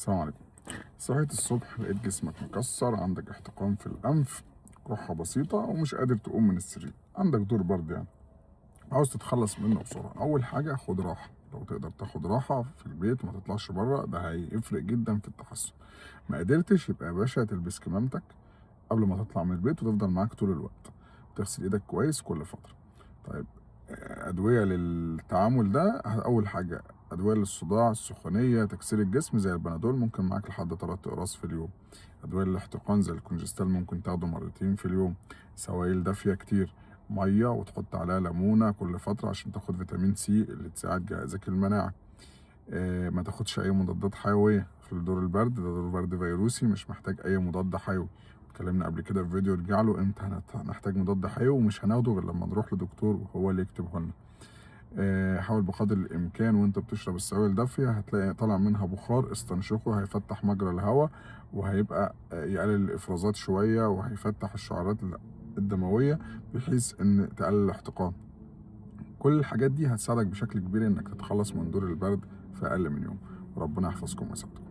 السلام عليكم. صحيت الصبح لقيت جسمك مكسر، عندك احتقان في الأنف، كحة بسيطة ومش قادر تقوم من السرير، عندك دور برد يعني عاوز تتخلص منه بسرعة. أول حاجة خد راحة، لو تقدر تاخد راحة في البيت وما تطلعش بره ده هيفرق جدا في التحسن. ما قدرتش يبقى يا باشا تلبس كمامتك قبل ما تطلع من البيت وتفضل معاك طول الوقت، وتغسل ايدك كويس كل فترة. طيب، أدوية للتعامل ده أول حاجة أدوية للصداع، السخونية، تكسير الجسم زي البنادول ممكن معاك لحد 3 أقراص في اليوم. أدوية للاحتقان زي الكونجستال ممكن تاخده مرتين في اليوم. سوائل دافية كتير، مية وتحط عليها ليمونة كل فترة عشان تاخد فيتامين سي اللي تساعد جهازك المناعي. ما تاخدش أي مضادات حيوية في دور البرد، ده دور برد فيروسي مش محتاج أي مضاد حيوي. اتكلمنا قبل كده في فيديو ارجع له امتى هنحتاج مضاد حيوي، ومش هناخده غير لما نروح لدكتور وهو اللي يكتبه لنا. حاول بقدر الإمكان وأنت بتشرب السوائل الدافية هتلاقي طالع منها بخار، استنشقه هيفتح مجرى الهواء، وهيبقى يقلل الإفرازات شوية، وهيفتح الشعيرات الدموية بحيث إن تقلل الاحتقان. كل الحاجات دي هتساعدك بشكل كبير إنك تتخلص من دور البرد في أقل من يوم. وربنا يحفظكم ويسعدكم.